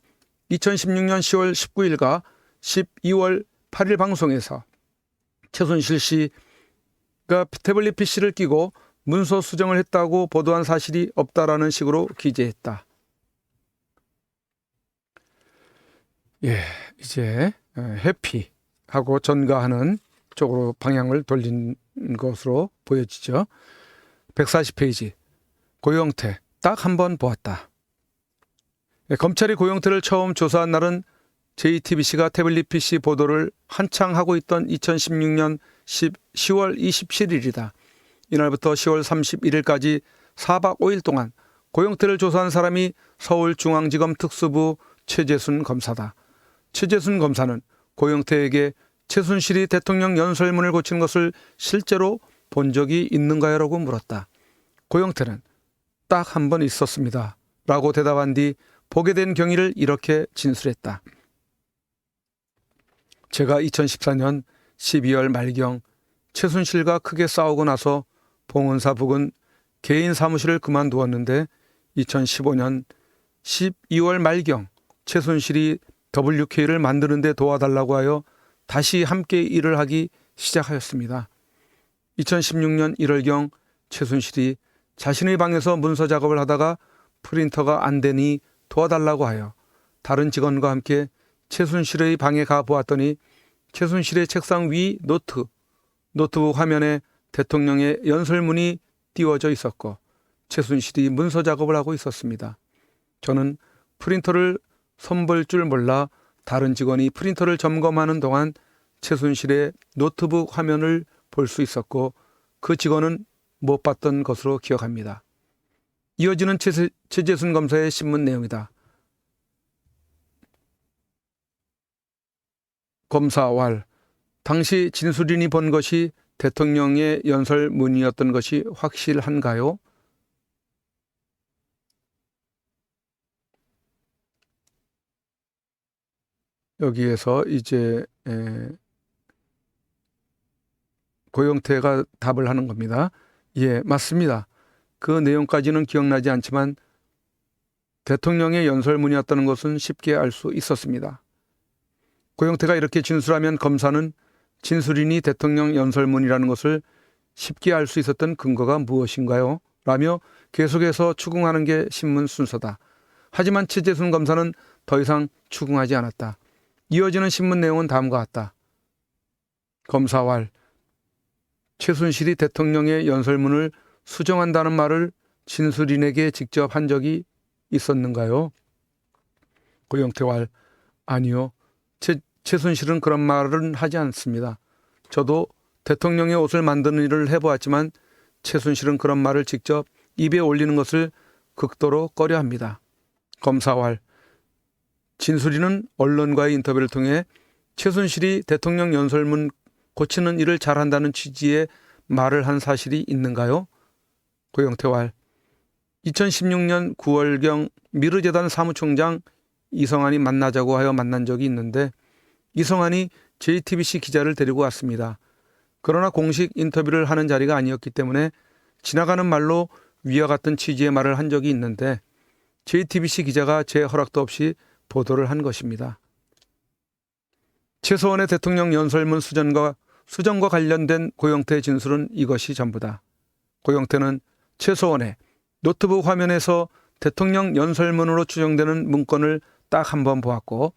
2016년 10월 19일과 12월 8일 방송에서 최순실 씨가 태블릿 PC를 끼고 문서 수정을 했다고 보도한 사실이 없다라는 식으로 기재했다. 이제 회피하고 전가하는 쪽으로 방향을 돌린 것으로 보여지죠. 140페이지. 고영태 딱 한 번 보았다. 검찰이 고영태를 처음 조사한 날은 JTBC가 태블릿 PC 보도를 한창 하고 있던 2016년 10월 27일이다. 이날부터 10월 31일까지 4박 5일 동안 고영태를 조사한 사람이 서울중앙지검 특수부 최재순 검사다. 최재순 검사는 고영태에게 최순실이 대통령 연설문을 고친 것을 실제로 본 적이 있는가요? 라고 물었다. 고영태는 딱 한 번 있었습니다. 라고 대답한 뒤 보게 된 경위를 이렇게 진술했다. 제가 2014년 12월 말경 최순실과 크게 싸우고 나서 봉은사 부근 개인 사무실을 그만두었는데 2015년 12월 말경 최순실이 WK를 만드는 데 도와달라고 하여 다시 함께 일을 하기 시작하였습니다. 2016년 1월경 최순실이 자신의 방에서 문서 작업을 하다가 프린터가 안 되니 도와달라고 하여 다른 직원과 함께 최순실의 방에 가보았더니 최순실의 책상 위 노트북 화면에 대통령의 연설문이 띄워져 있었고 최순실이 문서 작업을 하고 있었습니다. 저는 프린터를 손볼 줄 몰라 다른 직원이 프린터를 점검하는 동안 최순실의 노트북 화면을 볼 수 있었고 그 직원은 못 봤던 것으로 기억합니다. 이어지는 최재순 검사의 신문 내용이다. 검사 왈. 당시 진술인이 본 것이 대통령의 연설문이었던 것이 확실한가요? 여기에서 이제 고영태가 답을 하는 겁니다. 예, 맞습니다. 그 내용까지는 기억나지 않지만 대통령의 연설문이었다는 것은 쉽게 알 수 있었습니다. 고영태가 이렇게 진술하면 검사는 진술인이 대통령 연설문이라는 것을 쉽게 알 수 있었던 근거가 무엇인가요? 라며 계속해서 추궁하는 게 신문 순서다. 하지만 최재순 검사는 더 이상 추궁하지 않았다. 이어지는 신문 내용은 다음과 같다. 검사왈. 최순실이 대통령의 연설문을 수정한다는 말을 진술인에게 직접 한 적이 있었는가요? 고영태왈. 아니요. 최순실은 그런 말은 하지 않습니다. 저도 대통령의 옷을 만드는 일을 해보았지만 최순실은 그런 말을 직접 입에 올리는 것을 극도로 꺼려합니다. 검사왈. 진술인은 언론과의 인터뷰를 통해 최순실이 대통령 연설문 고치는 일을 잘한다는 취지의 말을 한 사실이 있는가요? 고영태왈. 2016년 9월경 미르재단 사무총장 이성환이 만나자고 하여 만난 적이 있는데 이성환이 JTBC 기자를 데리고 왔습니다. 그러나 공식 인터뷰를 하는 자리가 아니었기 때문에 지나가는 말로 위와 같은 취지의 말을 한 적이 있는데 JTBC 기자가 제 허락도 없이 보도를 한 것입니다. 최소원의 대통령 연설문 수정과 관련된 고영태의 진술은 이것이 전부다. 고영태는 최소원의 노트북 화면에서 대통령 연설문으로 추정되는 문건을 딱 한 번 보았고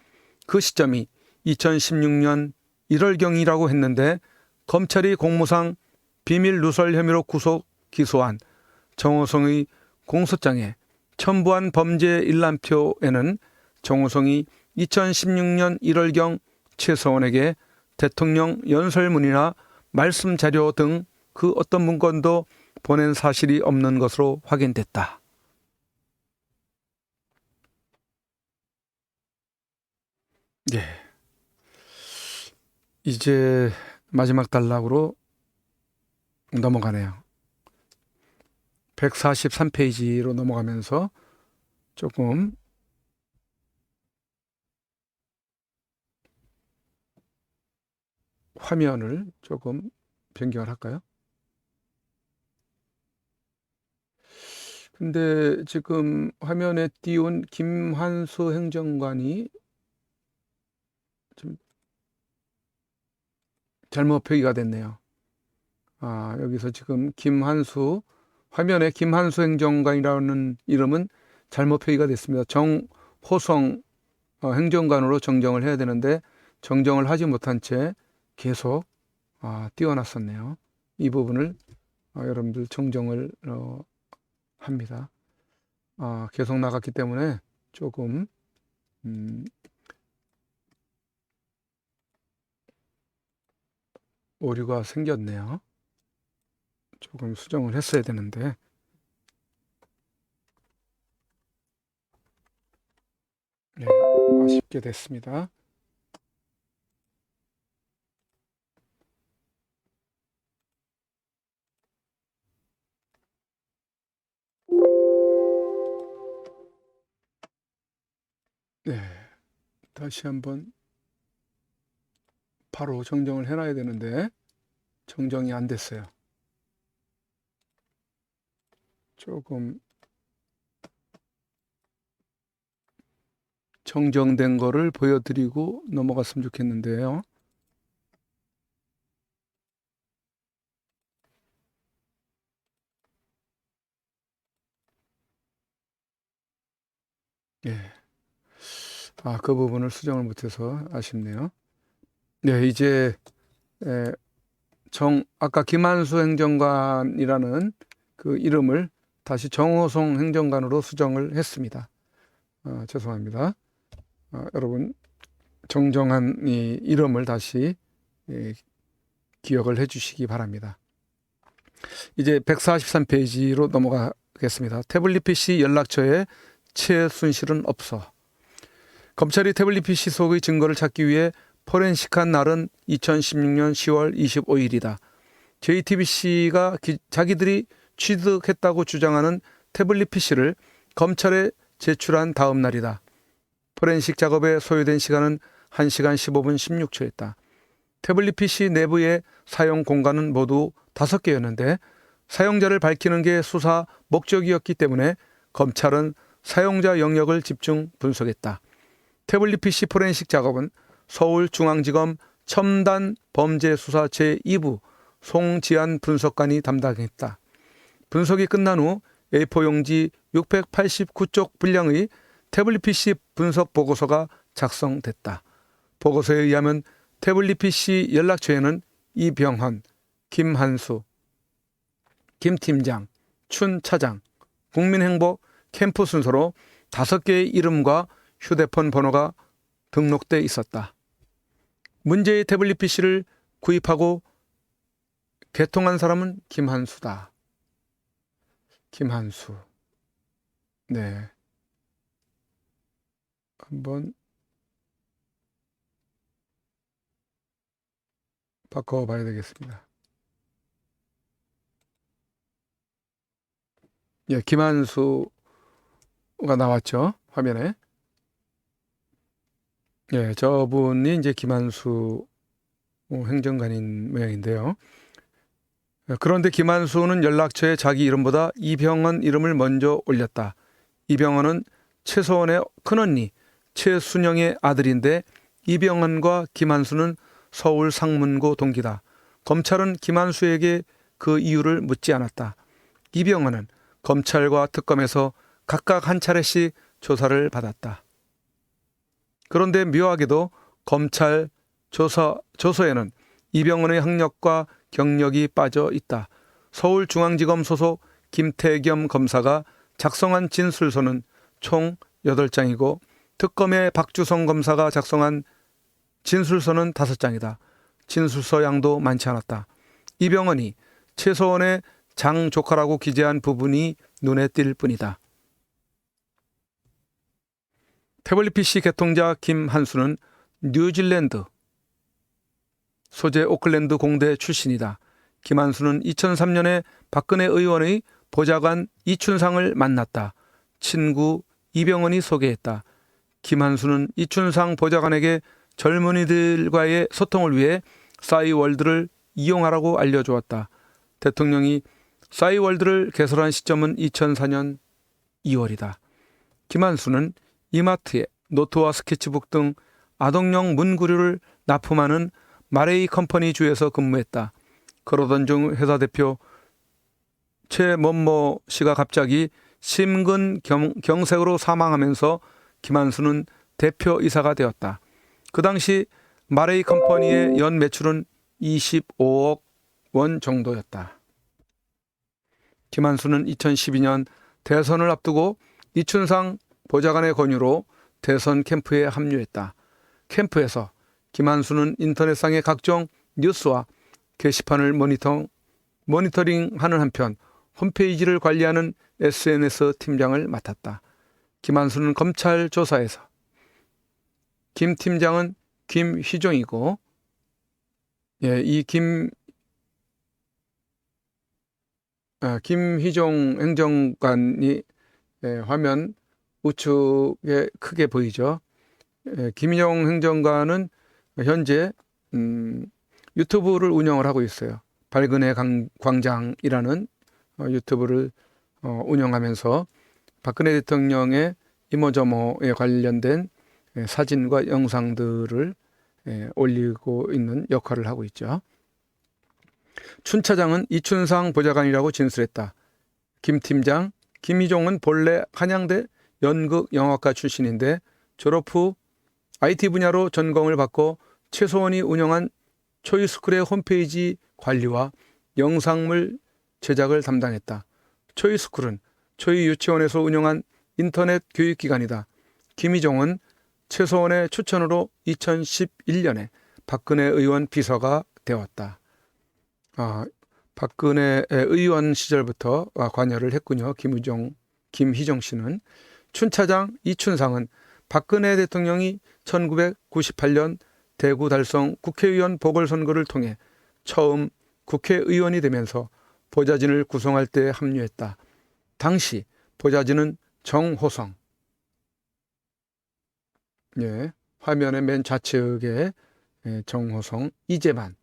그 시점이 2016년 1월경이라고 했는데 검찰이 공무상 비밀 누설 혐의로 구속 기소한 정호성의 공소장에 첨부한 범죄 일람표에는 정호성이 2016년 1월경 최서원에게 대통령 연설문이나 말씀 자료 등 그 어떤 문건도 보낸 사실이 없는 것으로 확인됐다. 예. 이제 마지막 단락으로 넘어가네요. 143페이지로 넘어가면서 조금 화면을 조금 변경을 할까요? 근데 지금 화면에 띄운 김환수 행정관이 좀 잘못 표기가 됐네요. 여기서 지금 화면에 김환수 행정관이라는 이름은 잘못 표기가 됐습니다. 정호성 행정관으로 정정을 해야 되는데 정정을 하지 못한 채 계속 띄워놨었네요. 이 부분을 여러분들 정정을 합니다. 계속 나갔기 때문에 조금 오류가 생겼네요. 조금 수정을 했어야 되는데 받게 됐습니다. 네, 다시 한번 바로 정정을 해놔야 되는데 정정이 안 됐어요. 조금 정정된 거를 보여드리고 넘어갔으면 좋겠는데요. 예. 그 부분을 수정을 못해서 아쉽네요. 네, 이제 아까 김한수 행정관이라는 그 이름을 다시 정호송 행정관으로 수정을 했습니다. 죄송합니다. 여러분 정정한 이 이름을 다시 기억을 해주시기 바랍니다. 이제 143페이지로 넘어가겠습니다. 태블릿 PC 연락처에 최순실은 없어. 검찰이 태블릿 PC 속의 증거를 찾기 위해 포렌식한 날은 2016년 10월 25일이다. JTBC가 자기들이 취득했다고 주장하는 태블릿 PC를 검찰에 제출한 다음 날이다. 포렌식 작업에 소요된 시간은 1시간 15분 16초였다. 태블릿 PC 내부의 사용 공간은 모두 5개였는데 사용자를 밝히는 게 수사 목적이었기 때문에 검찰은 사용자 영역을 집중 분석했다. 태블릿 PC 포렌식 작업은 서울중앙지검 첨단범죄수사 제2부 송지한 분석관이 담당했다. 분석이 끝난 후 A4 용지 689쪽 분량의 태블릿 PC 분석 보고서가 작성됐다. 보고서에 의하면 태블릿 PC 연락처에는 이병헌, 김한수, 김팀장, 춘차장, 국민행복 캠프 순서로 5개의 이름과 휴대폰 번호가 등록돼 있었다. 문제의 태블릿 PC를 구입하고 개통한 사람은 김한수다. 김한수. 네. 한번 바꿔봐야 되겠습니다. 예, 김한수가 나왔죠. 화면에. 예, 저분이 이제 김한수 행정관인 모양인데요. 그런데 김한수는 연락처에 자기 이름보다 이병헌 이름을 먼저 올렸다. 이병헌은 최서원의 큰언니 최순영의 아들인데 이병헌과 김한수는 서울 상문고 동기다. 검찰은 김한수에게 그 이유를 묻지 않았다. 이병헌은 검찰과 특검에서 각각 한 차례씩 조사를 받았다. 그런데 묘하게도 검찰 조서에는 이병헌의 학력과 경력이 빠져 있다. 서울중앙지검 소속 김태겸 검사가 작성한 진술서는 총 8장이고 특검의 박주성 검사가 작성한 진술서는 5장이다. 진술서 양도 많지 않았다. 이병헌이 최서원의 장조카라고 기재한 부분이 눈에 띌 뿐이다. 태블릿 PC 개통자 김한수는 뉴질랜드 소재 오클랜드 공대 출신이다. 김한수는 2003년에 박근혜 의원의 보좌관 이춘상을 만났다. 친구 이병헌이 소개했다. 김한수는 이춘상 보좌관에게 젊은이들과의 소통을 위해 싸이월드를 이용하라고 알려주었다. 대통령이 싸이월드를 개설한 시점은 2004년 2월이다. 김한수는 이마트에 노트와 스케치북 등 아동용 문구류를 납품하는 마레이 컴퍼니 주에서 근무했다. 그러던 중 회사 대표 최某某 씨가 갑자기 심근경색으로 사망하면서 김한수는 대표이사가 되었다. 그 당시 마레이 컴퍼니의 연 매출은 25억 원 정도였다. 김한수는 2012년 대선을 앞두고 이춘상 보좌관의 권유로 대선 캠프에 합류했다. 캠프에서 김한수는 인터넷상의 각종 뉴스와 게시판을 모니터링하는 한편 홈페이지를 관리하는 SNS 팀장을 맡았다. 김한수는 검찰 조사에서 김 팀장은 김희종이고, 이 김희종 행정관이 화면 우측에 크게 보이죠. 김희종 행정관은 현재 유튜브를 운영을 하고 있어요. 발근의 광장이라는 유튜브를 운영하면서 박근혜 대통령의 이모저모에 관련된 사진과 영상들을 올리고 있는 역할을 하고 있죠. 춘 차장은 이춘상 보좌관이라고 진술했다. 김 팀장, 김희종은 본래 한양대 연극영화과 출신인데 졸업 후 IT 분야로 전공을 받고 최소원이 운영한 초이스쿨의 홈페이지 관리와 영상물 제작을 담당했다. 초이스쿨은 초이 유치원에서 운영한 인터넷 교육기관이다. 김희종은 최소원의 추천으로 2011년에 박근혜 의원 비서가 되었다. 박근혜 의원 시절부터 관여를 했군요. 김희종 씨는. 춘 차장 이춘상은 박근혜 대통령이 1998년 대구 달성 국회의원 보궐선거를 통해 처음 국회의원이 되면서 보좌진을 구성할 때 합류했다. 당시 보좌진은 정호성, 화면의 맨 좌측에 정호성, 이재만,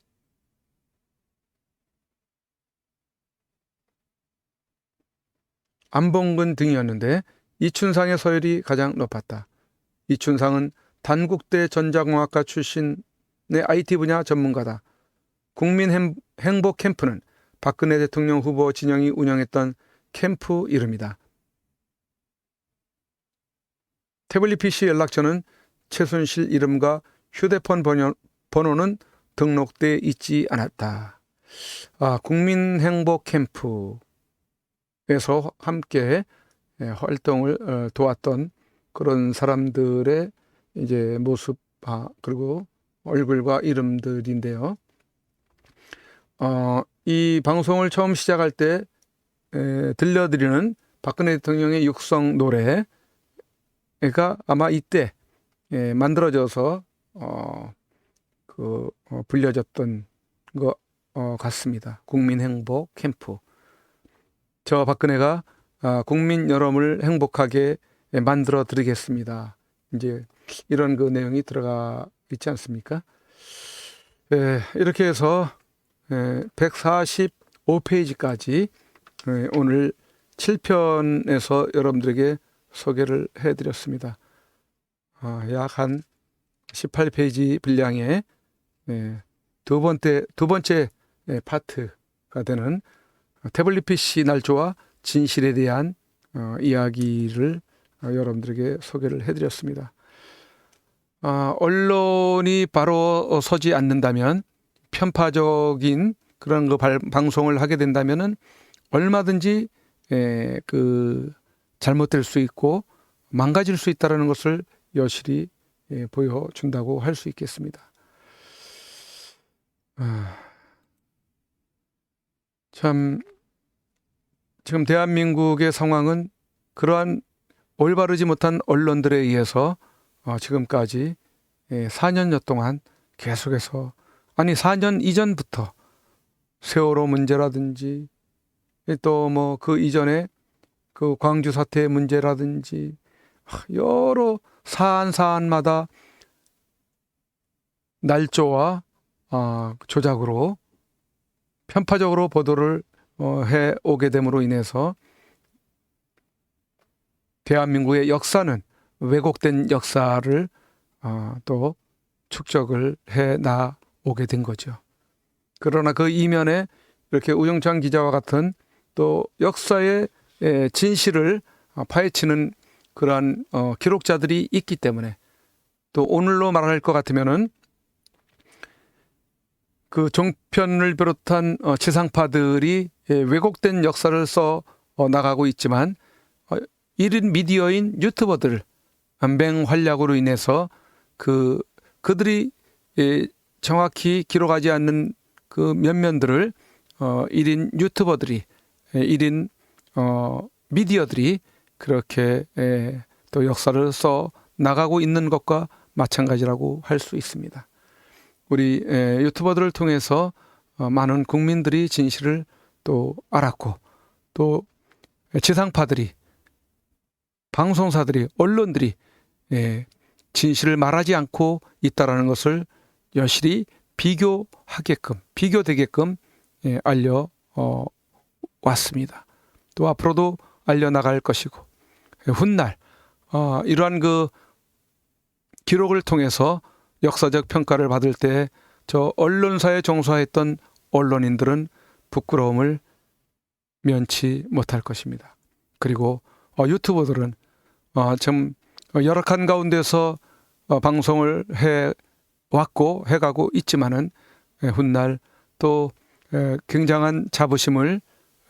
안봉근 등이었는데 이춘상의 서열이 가장 높았다. 이춘상은 단국대 전자공학과 출신의 IT 분야 전문가다. 국민행복 캠프는 박근혜 대통령 후보 진영이 운영했던 캠프 이름이다. 태블릿 PC 연락처는 최순실 이름과 휴대폰 번호는 등록돼 있지 않았다. 국민행복캠프에서 함께 활동을 도왔던 그런 사람들의 이제 모습, 그리고 얼굴과 이름들인데요. 이 방송을 처음 시작할 때 들려드리는 박근혜 대통령의 육성 노래가 아마 이때 만들어져서 불려졌던 것 같습니다. 국민행복캠프. 저 박근혜가 국민 여러분을 행복하게 만들어 드리겠습니다. 이제 이런 그 내용이 들어가 있지 않습니까? 이렇게 해서 145페이지까지 오늘 7편에서 여러분들에게 소개를 해드렸습니다. 약 한 18페이지 분량의 두 번째 파트가 되는 태블릿 PC 날조와 진실에 대한 이야기를 여러분들에게 소개를 해드렸습니다. 언론이 바로 서지 않는다면, 편파적인 그런 방송을 하게 된다면은 얼마든지 잘못될 수 있고 망가질 수 있다는 것을 여실히 보여준다고 할 수 있겠습니다. 참 지금 대한민국의 상황은 그러한 올바르지 못한 언론들에 의해서 지금까지 4년여 동안 계속해서, 4년 이전부터 세월호 문제라든지 또 뭐 그 이전에 그 광주 사태 문제라든지 여러 사안마다 날조와 조작으로 편파적으로 보도를 해오게 됨으로 인해서 대한민국의 역사는 왜곡된 역사를 또 축적을 해 나오게 된 거죠. 그러나 그 이면에 이렇게 우영찬 기자와 같은 또 역사의 진실을 파헤치는 그러한 기록자들이 있기 때문에, 또 오늘로 말할 것 같으면은 그 종편을 비롯한 지상파들이 왜곡된 역사를 써 나가고 있지만 1인 미디어인 유튜버들 맹활약으로 인해서 그들이 정확히 기록하지 않는 그 면면들을 1인 유튜버들이, 1인 미디어들이 그렇게 또 역사를 써 나가고 있는 것과 마찬가지라고 할 수 있습니다. 우리 유튜버들을 통해서 많은 국민들이 진실을 또 알았고 또 지상파들이 방송사들이 언론들이 진실을 말하지 않고 있다라는 것을 여실히 비교되게끔 알려 왔습니다. 또 앞으로도 알려나갈 것이고 훗날 이러한 그 기록을 통해서 역사적 평가를 받을 때 저 언론사에 종사했던 언론인들은 부끄러움을 면치 못할 것입니다. 그리고 유튜버들은 좀 열악한 가운데서 방송을 해왔고 해가고 있지만은 훗날 또 굉장한 자부심을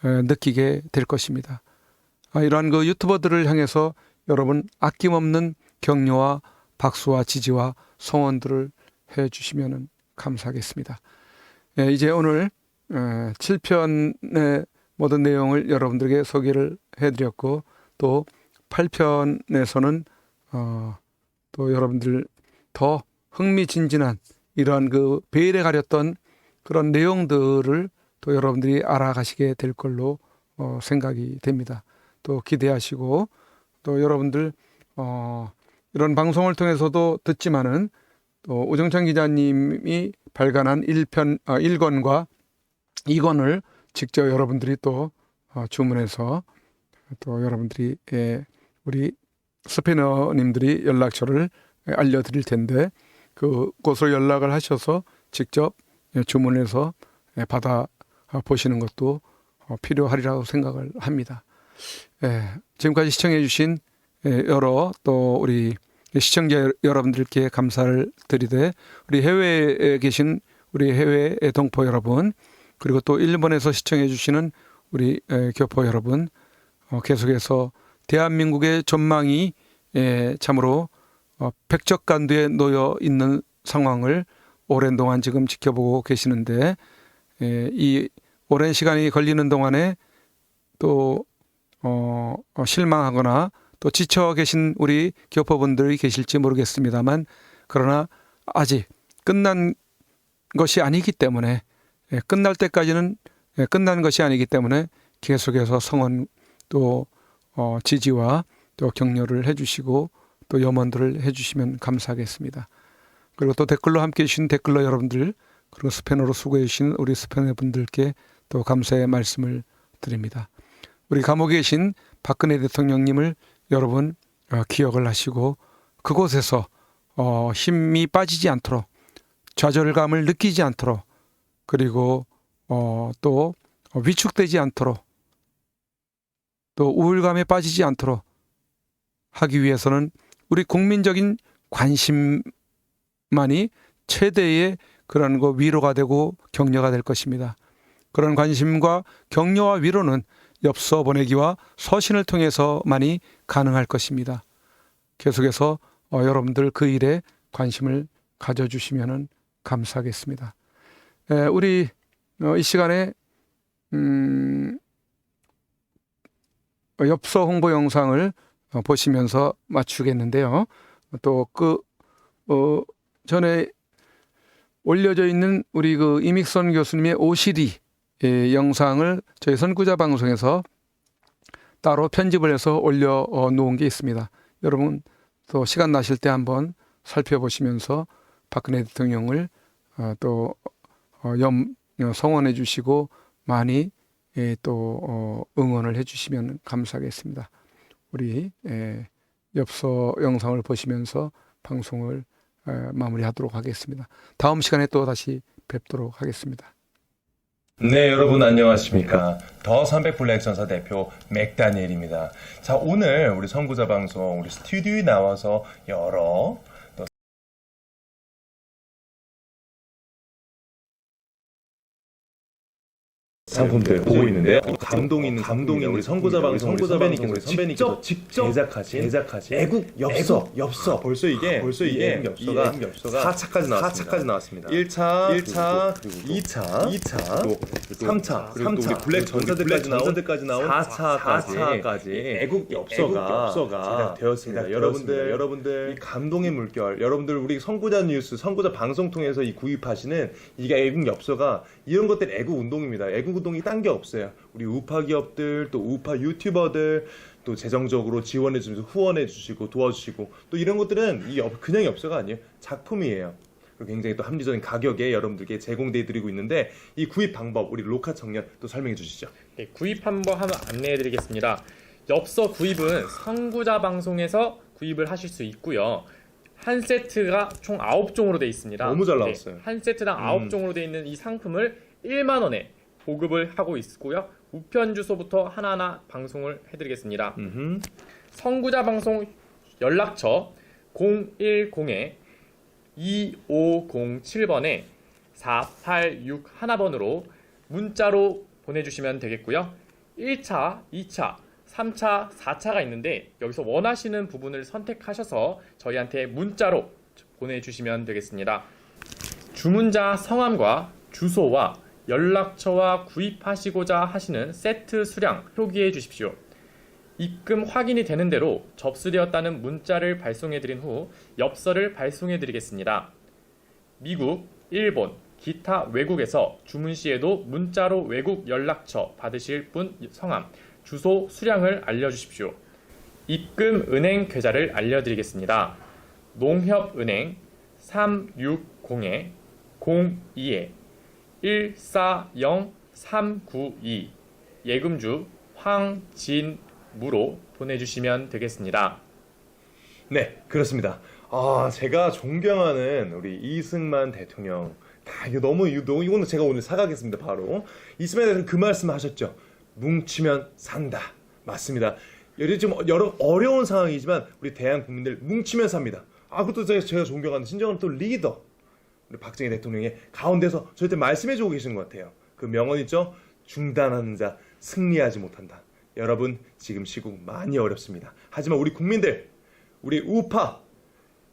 느끼게 될 것입니다. 이러한 그 유튜버들을 향해서 여러분 아낌없는 격려와 박수와 지지와 성원들을 해주시면 감사하겠습니다. 이제 오늘 7편의 모든 내용을 여러분들에게 소개를 해드렸고 또 8편에서는 또 여러분들 더 흥미진진한 이러한 그 베일에 가렸던 그런 내용들을 또 여러분들이 알아가시게 될 걸로 생각이 됩니다. 또 기대하시고 또 여러분들 이런 방송을 통해서도 듣지만은 또 우정찬 기자님이 발간한 1권과 2권을 직접 여러분들이 또 주문해서 또 여러분들이 우리 스패너님들이 연락처를 알려드릴 텐데 그곳으로 연락을 하셔서 직접 주문해서 받아 보시는 것도 필요하리라고 생각을 합니다. 지금까지 시청해 주신 여러 또 우리 시청자 여러분들께 감사를 드리되 우리 해외에 계신 우리 해외 동포 여러분 그리고 또 일본에서 시청해 주시는 우리 교포 여러분 계속해서 대한민국의 전망이 참으로 백척간두에 놓여 있는 상황을 오랜 동안 지금 지켜보고 계시는데 이 오랜 시간이 걸리는 동안에 또 실망하거나 또 지쳐 계신 우리 교포분들이 계실지 모르겠습니다만 그러나 아직 끝난 것이 아니기 때문에 끝날 때까지는 끝난 것이 아니기 때문에 계속해서 성원 또 지지와 또 격려를 해주시고 또 염원들을 해주시면 감사하겠습니다. 그리고 또 댓글로 함께해 주신 댓글러 여러분들 그리고 스패너로 수고해 주신 우리 스패너 분들께 또 감사의 말씀을 드립니다. 우리 감옥에 계신 박근혜 대통령님을 여러분 기억을 하시고 그곳에서 힘이 빠지지 않도록 좌절감을 느끼지 않도록 그리고 또 위축되지 않도록 또 우울감에 빠지지 않도록 하기 위해서는 우리 국민적인 관심만이 최대의 그런 거 위로가 되고 격려가 될 것입니다. 그런 관심과 격려와 위로는 엽서 보내기와 서신을 통해서만이 가능할 것입니다. 계속해서 여러분들 그 일에 관심을 가져주시면 감사하겠습니다. 우리 이 시간에 엽서 홍보 영상을 보시면서 마치겠는데요. 또 전에 올려져 있는 우리 그 이믹선 교수님의 OCD 영상을 저희 선구자 방송에서 따로 편집을 해서 올려 놓은 게 있습니다. 여러분 또 시간 나실 때 한번 살펴보시면서 박근혜 대통령을 또 성원해 주시고 많이 또 응원을 해 주시면 감사하겠습니다. 우리 엽서 영상을 보시면서 방송을 마무리하도록 하겠습니다. 다음 시간에 또 다시 뵙도록 하겠습니다.
네, 여러분 안녕하십니까. 더 300블랙 전사 대표 맥다니엘입니다. 자, 오늘 우리 선구자 방송 우리 스튜디오에 나와서 여러 상품들 보고 있는데요. 감동 있는 우리 선구자 방송 선배님께서 직접 제작하신 애국 엽서. 벌써 이게 애국 엽서가 4차까지 나왔습니다. 1차, 2차, 그리고 3차, 그리고 우리 블랙 전사들까지 나온 4차까지 애국 엽서가 제작되었습니다. 여러분들 이 감동의 물결, 여러분들 우리 선구자 뉴스, 선구자 방송 통해서 이 구입하시는 이게 애국 엽서가 이런 것들 애국 운동입니다. 애국 운동이 딴 게 없어요. 우리 우파 기업들, 또 우파 유튜버들 또 재정적으로 지원해 주면서 후원해 주시고 도와주시고 또 이런 것들은 그냥 엽서가 아니에요. 작품이에요. 그리고 굉장히 또 합리적인 가격에 여러분들께 제공돼 드리고 있는데 이 구입 방법 우리 로카 청년 또 설명해 주시죠.
네, 구입 한번 안내해 드리겠습니다. 엽서 구입은 선구자 방송에서 구입을 하실 수 있고요. 한 세트가 총 9종으로 되어 있습니다.
너무 잘 나왔어요.
한 세트당 9종으로 되어 있는 이 상품을 1만 원에 보급을 하고 있고요. 우편 주소부터 하나하나 방송을 해드리겠습니다. 선구자 방송 연락처 010-2507번에 4861번으로 문자로 보내주시면 되겠고요. 1차, 2차, 3차, 4차가 있는데 여기서 원하시는 부분을 선택하셔서 저희한테 문자로 보내주시면 되겠습니다. 주문자 성함과 주소와 연락처와 구입하시고자 하시는 세트 수량 표기해 주십시오. 입금 확인이 되는 대로 접수되었다는 문자를 발송해 드린 후 엽서를 발송해 드리겠습니다. 미국, 일본, 기타 외국에서 주문 시에도 문자로 외국 연락처 받으실 분 성함, 주소, 수량을 알려주십시오. 입금 은행 계좌를 알려드리겠습니다. 농협은행 360-02-140-392 예금주 황진무로 보내주시면 되겠습니다.
네, 그렇습니다. 제가 존경하는 우리 이승만 대통령. 이거는 제가 오늘 사가겠습니다. 바로 이승만 대통령 그 말씀하셨죠. 뭉치면 산다. 맞습니다. 지금 여러 어려운 상황이지만 우리 대한 국민들 뭉치면 삽니다. 그것도 제가 존경하는 진정한 또 리더 우리 박정희 대통령의 가운데서 저한테 말씀해주고 계신 것 같아요. 그 명언 있죠. 중단하는 자 승리하지 못한다. 여러분 지금 시국 많이 어렵습니다. 하지만 우리 국민들, 우리 우파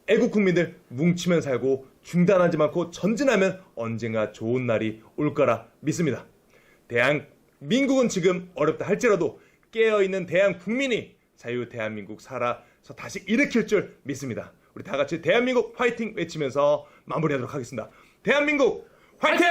애국 국민들 뭉치면 살고 중단하지 않고 전진하면 언젠가 좋은 날이 올 거라 믿습니다. 대한민국은 지금 어렵다 할지라도 깨어있는 대한국민이 자유 대한민국 살아서 다시 일으킬 줄 믿습니다. 우리 다 같이 대한민국 화이팅 외치면서 마무리하도록 하겠습니다. 대한민국 화이팅!